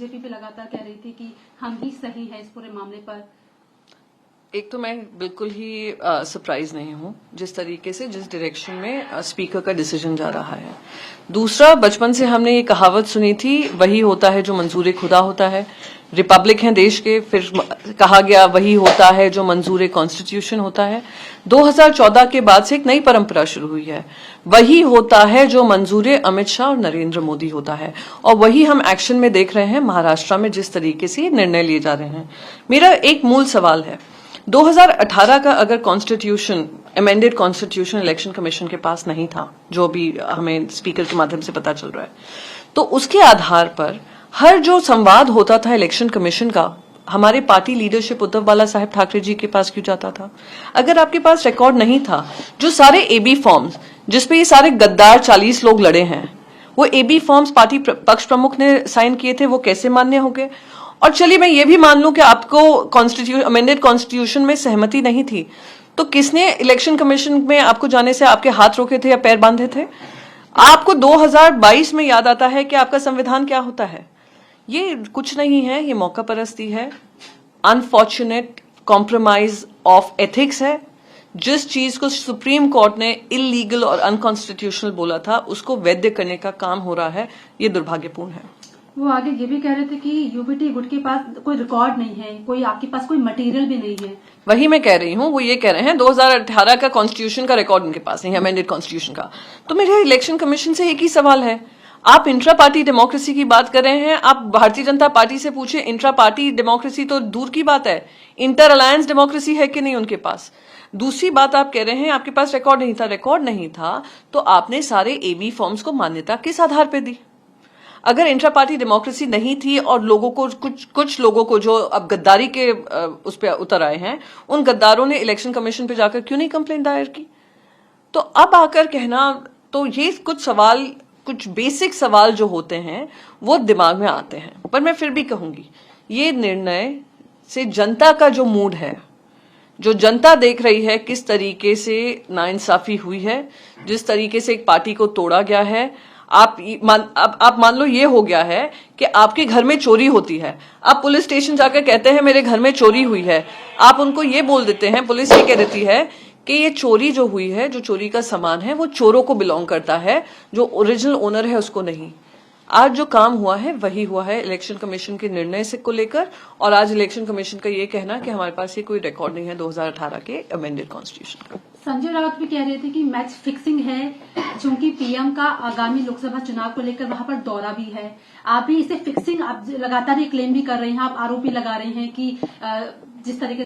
BJP भी लगातार कह रही थी कि हम ही सही है इस पूरे मामले पर। एक तो मैं बिल्कुल ही सरप्राइज नहीं हूं जिस तरीके से जिस डायरेक्शन में स्पीकर का डिसीजन जा रहा है। दूसरा, बचपन से हमने ये कहावत सुनी थी, वही होता है जो मंजूर खुदा होता है। रिपब्लिक है देश के, फिर कहा गया वही होता है जो मंजूर कॉन्स्टिट्यूशन होता है। 2014 के बाद से एक नई परंपरा शुरू हुई है, वही होता है जो मंजूर अमित शाह और नरेंद्र मोदी होता है। और वही हम एक्शन में देख रहे हैं महाराष्ट्र में, जिस तरीके से निर्णय लिए जा रहे हैं। मेरा एक मूल सवाल है, 2018 का अगर constitution, amended constitution election commission के पास नहीं था, जो भी हमें स्पीकर के माध्यम से पता चल रहा है, तो उसके आधार पर हर जो संवाद होता था इलेक्शन कमीशन का, हमारे पार्टी लीडरशिप उद्धव बाला साहेब ठाकरे जी के पास क्यों जाता था? अगर आपके पास रिकॉर्ड नहीं था, जो सारे एबी फॉर्म्स जिसपे ये सारे गद्दार 40 लोग लड़े हैं, वो एबी फॉर्म्स पार्टी पक्ष प्रमुख ने साइन किए थे, वो कैसे मान्य हो गए? और चलिए मैं ये भी मान लूं कि आपको अमेंडेड कॉन्स्टिट्यूशन में सहमति नहीं थी, तो किसने इलेक्शन कमीशन में आपको जाने से आपके हाथ रोके थे या पैर बांधे थे? आपको 2022 में याद आता है कि आपका संविधान क्या होता है? ये कुछ नहीं है, ये मौका परस्ती है, अनफॉर्चुनेट कॉम्प्रोमाइज ऑफ एथिक्स है। जिस चीज को सुप्रीम कोर्ट ने इलीगल और अनकॉन्स्टिट्यूशनल बोला था, उसको वैध करने का काम हो रहा है, ये दुर्भाग्यपूर्ण है। वो आगे ये भी कह रहे थे कि यूबीटी गुट के पास कोई रिकॉर्ड नहीं है, कोई आपके पास कोई मटेरियल भी नहीं है। वही मैं कह रही हूँ, वो ये कह रहे हैं 2018 का कॉन्स्टिट्यूशन का रिकॉर्ड उनके पास नहीं है, अमेंडेड कॉन्स्टिट्यूशन का। तो मेरे इलेक्शन कमीशन से एक ही सवाल है, आप इंट्रा पार्टी डेमोक्रेसी की बात कर रहे हैं, आप भारतीय जनता पार्टी से पूछे, इंट्रा पार्टी डेमोक्रेसी तो दूर की बात है, इंटर अलायंस डेमोक्रेसी है कि नहीं उनके पास? दूसरी बात, आप कह रहे हैं आपके पास रिकॉर्ड नहीं था। रिकॉर्ड नहीं था तो आपने सारे एबी फॉर्म्स को मान्यता किस आधार पर दी? अगर इंट्रा पार्टी डेमोक्रेसी नहीं थी और लोगों को कुछ लोगों को जो अब गद्दारी के उस पर उतर आए हैं, उन गद्दारों ने इलेक्शन कमीशन पे जाकर क्यों नहीं कंप्लेंट दायर की? तो अब आकर कहना, तो ये कुछ सवाल, कुछ बेसिक सवाल जो होते हैं वो दिमाग में आते हैं। पर मैं फिर भी कहूंगी, ये निर्णय से जनता का जो मूड है, जो जनता देख रही है किस तरीके से नाइंसाफी हुई है, जिस तरीके से एक पार्टी को तोड़ा गया है, आप मान लो ये हो गया है कि आपके घर में चोरी होती है, आप पुलिस स्टेशन जाकर कहते हैं मेरे घर में चोरी हुई है, आप उनको ये बोल देते हैं, पुलिस ये कह देती है कि ये चोरी जो हुई है, जो चोरी का सामान है, वो चोरों को बिलोंग करता है, जो ओरिजिनल ओनर है उसको नहीं। आज जो काम हुआ है वही हुआ है इलेक्शन कमीशन के निर्णय से को लेकर, और आज इलेक्शन कमीशन का ये कहना कि हमारे पास ये कोई रिकॉर्ड नहीं है 2018 के अमेंडेड कॉन्स्टिट्यूशन का। संजय राउत भी कह रहे थे कि मैच फिक्सिंग है, क्योंकि पीएम का आगामी लोकसभा चुनाव को लेकर वहां पर दौरा भी है। आप भी इसे फिक्सिंग, आप लगातार ये क्लेम भी कर रहे हैं, आप आरोपी लगा रहे हैं कि जिस तरीके,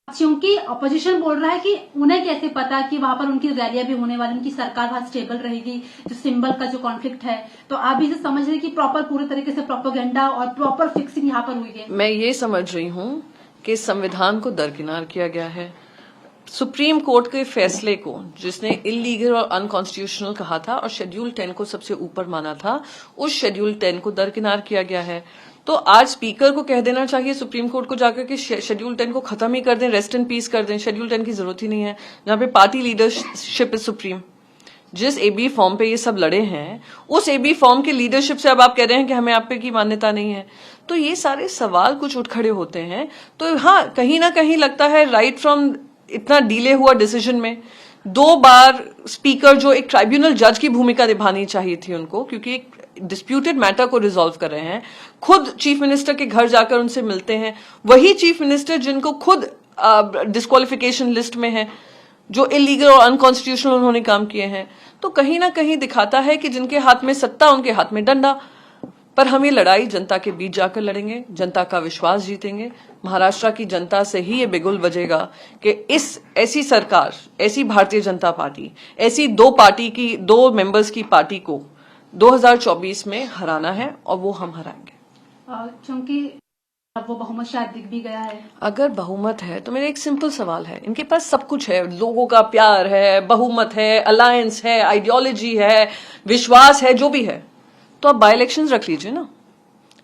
क्योंकि अपोजिशन बोल रहा है कि उन्हें कैसे पता कि वहां पर उनकी रैलियां भी होने वाली, उनकी सरकार वहां स्टेबल रहेगी, जो सिंबल का जो कॉन्फ्लिक्ट है। तो आप भी इसे समझ रहे हैं कि प्रॉपर पूरे तरीके से प्रोपेगेंडा और प्रॉपर फिक्सिंग यहाँ पर हुई है। मैं ये समझ रही हूँ कि संविधान को दरकिनार किया गया है, सुप्रीम कोर्ट के फैसले को जिसने इलीगल और अनकॉन्स्टिट्यूशनल कहा था और शेड्यूल 10 को सबसे ऊपर माना था, उस शेड्यूल 10 को दरकिनार किया गया है। तो आज स्पीकर को कह देना चाहिए सुप्रीम कोर्ट को जाकर कि शेड्यूल 10 को खत्म ही कर दें, रेस्ट इन पीस कर दें, शेड्यूल 10 की जरूरत ही नहीं है, जहां पे पार्टी लीडरशिप इज सुप्रीम। जिस एबी फॉर्म पे ये सब लड़े हैं, उस एबी फॉर्म के लीडरशिप से अब आप कह रहे हैं कि हमें आप पे की मान्यता नहीं है। तो ये सारे सवाल कुछ उठ खड़े होते हैं। तो हाँ, कहीं ना कहीं लगता है राइट फ्रॉम इतना डिले हुआ डिसीजन में 2 बार स्पीकर, जो एक ट्राइब्यूनल जज की भूमिका निभानी चाहिए थी उनको, क्योंकि एक डिस्प्यूटेड मैटर को रिजॉल्व कर रहे हैं, खुद चीफ मिनिस्टर के घर जाकर उनसे मिलते हैं, वही चीफ मिनिस्टर जिनको खुद डिस्क्वालिफिकेशन लिस्ट में है, जो इलीगल और अनकॉन्स्टिट्यूशनल उन्होंने काम किए हैं। तो कहीं ना कहीं दिखाता है कि जिनके हाथ में सत्ता उनके हाथ में डंडा। पर हम ये लड़ाई जनता के बीच जाकर लड़ेंगे, जनता का विश्वास जीतेंगे। महाराष्ट्र की जनता से ही ये बिगुल बजेगा कि ऐसी सरकार, ऐसी भारतीय जनता पार्टी, ऐसी 2 मेंबर्स की पार्टी को 2024 में हराना है, और वो हम हराएंगे। क्योंकि अब वो बहुमत शायद दिख भी गया है। अगर बहुमत है तो मेरा एक सिंपल सवाल है, इनके पास सब कुछ है, लोगों का प्यार है, बहुमत है, अलायंस है, आइडियोलॉजी है, विश्वास है, जो भी है, तो आप बाय इलेक्शन रख लीजिए ना।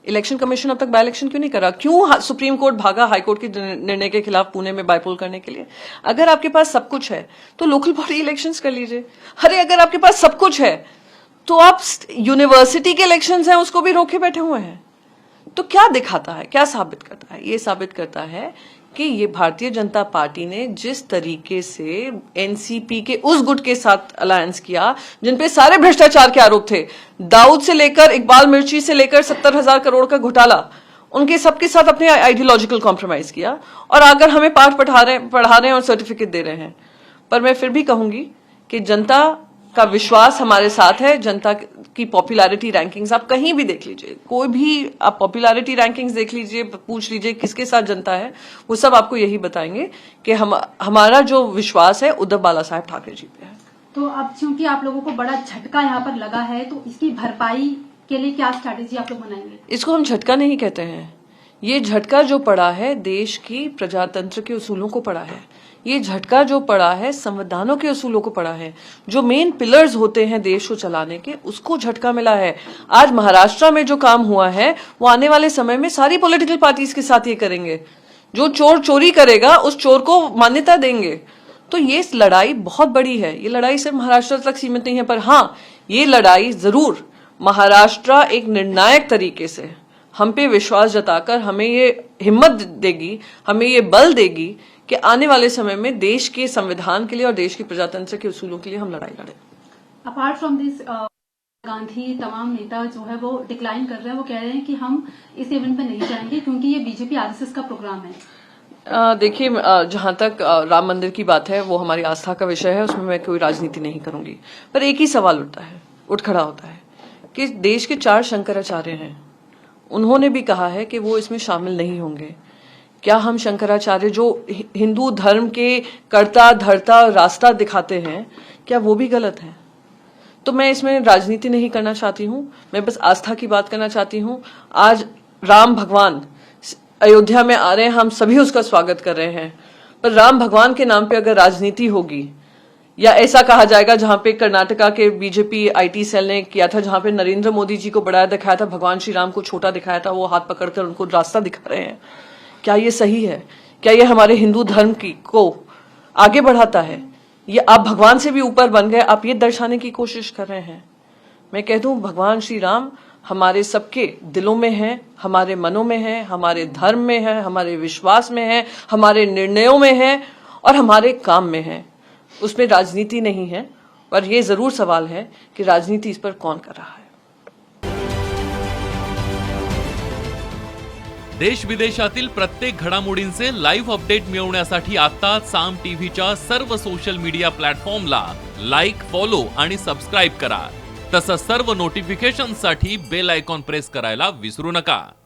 इलेक्शन कमीशन अब तक बाय इलेक्शन क्यों नहीं करा? क्यों सुप्रीम कोर्ट भागा हाईकोर्ट के निर्णय के खिलाफ पुणे में बायपोल करने के लिए? अगर आपके पास सब कुछ है तो लोकल बॉडी इलेक्शंस कर लीजिए। अरे अगर आपके पास सब कुछ है तो आप यूनिवर्सिटी के इलेक्शंस हैं उसको भी रोके बैठे हुए हैं। तो क्या दिखाता है, क्या साबित करता है? ये साबित करता है कि ये भारतीय जनता पार्टी ने जिस तरीके से एनसीपी के उस गुट के साथ अलायंस किया जिनपे सारे भ्रष्टाचार के आरोप थे, दाऊद से लेकर इकबाल मिर्ची से लेकर 70,000 करोड़ का घोटाला, उनके सबके साथ अपने आइडियोलॉजिकल कॉम्प्रोमाइज किया और आकर हमें पाठ पढ़ा रहे हैं और सर्टिफिकेट दे रहे हैं। पर मैं फिर भी कहूंगी कि जनता का विश्वास हमारे साथ है। जनता की पॉपुलैरिटी रैंकिंग्स आप कहीं भी देख लीजिए, कोई भी आप पॉपुलैरिटी रैंकिंग्स देख लीजिए, पूछ लीजिए किसके साथ जनता है, वो सब आपको यही बताएंगे कि हमारा जो विश्वास है उद्धव बाला साहेब ठाकरे जी पे है। तो अब चूंकि आप लोगों को बड़ा झटका यहाँ पर लगा है, तो इसकी भरपाई के लिए क्या स्ट्रैटेजी आप लोग बनाएंगे? इसको हम झटका नहीं कहते हैं। ये झटका जो पड़ा है देश की प्रजातंत्र के उसूलों को पड़ा है। ये झटका जो पड़ा है संविधानों के उसूलों को पड़ा है। जो मेन पिलर्स होते हैं देश को चलाने के, उसको झटका मिला है। आज महाराष्ट्र में जो काम हुआ है वो आने वाले समय में सारी पॉलिटिकल पार्टीज के साथ ये करेंगे। जो चोर चोरी करेगा उस चोर को मान्यता देंगे। तो ये लड़ाई बहुत बड़ी है। ये लड़ाई सिर्फ महाराष्ट्र तक सीमित नहीं है, पर हाँ, ये लड़ाई जरूर महाराष्ट्र एक निर्णायक तरीके से हम पे विश्वास जताकर हमें ये हिम्मत देगी, हमें ये बल देगी कि आने वाले समय में देश के संविधान के लिए और देश के प्रजातंत्र के उसूलों के लिए हम लड़ाई लड़ें। अपार्ट फ्रॉम दिस, गांधी तमाम नेता जो है वो डिक्लाइन कर रहे हैं। वो कह रहे हैं कि हम इस इवेंट में नहीं जाएंगे क्योंकि ये बीजेपी आरएसएस का प्रोग्राम है। देखिए, जहां तक राम मंदिर की बात है वो हमारी आस्था का विषय है, उसमें मैं कोई राजनीति नहीं करूंगी। पर एक ही सवाल उठ खड़ा होता है कि देश के 4 शंकराचार्य हैं, उन्होंने भी कहा है कि वो इसमें शामिल नहीं होंगे। क्या हम शंकराचार्य जो हिंदू धर्म के कर्ता धर्ता रास्ता दिखाते हैं, क्या वो भी गलत है? तो मैं इसमें राजनीति नहीं करना चाहती हूं, मैं बस आस्था की बात करना चाहती हूं। आज राम भगवान अयोध्या में आ रहे हैं, हम सभी उसका स्वागत कर रहे हैं, पर राम भगवान के नाम पे अगर राजनीति होगी या ऐसा कहा जाएगा जहां पे कर्नाटका के बीजेपी आईटी सेल ने किया था, जहां पे नरेंद्र मोदी जी को बड़ा दिखाया था, भगवान श्री राम को छोटा दिखाया था, वो हाथ पकड़कर उनको रास्ता दिखा रहे हैं, क्या ये सही है? क्या ये हमारे हिंदू धर्म को आगे बढ़ाता है? ये आप भगवान से भी ऊपर बन गए, आप ये दर्शाने की कोशिश कर रहे हैं। मैं कह दूं, भगवान श्री राम हमारे सबके दिलों में है, हमारे मनों में है, हमारे धर्म में है, हमारे विश्वास में है, हमारे निर्णयों में है और हमारे काम में है। उसमें राजनीति नहीं है, पर यह जरूर सवाल है कि राजनीति इस पर कौन कर रहा है। देश विदेशातील प्रत्येक घडामोडींचे लाईव्ह अपडेट मिळवण्यासाठी आता साम टीव्हीच्या सर्व सोशल मीडिया प्लॅटफॉर्मला लाईक, फॉलो आणि सबस्क्राइब करा। तसंच सर्व नोटिफिकेशनसाठी बेल आयकॉन प्रेस करायला विसरू नका।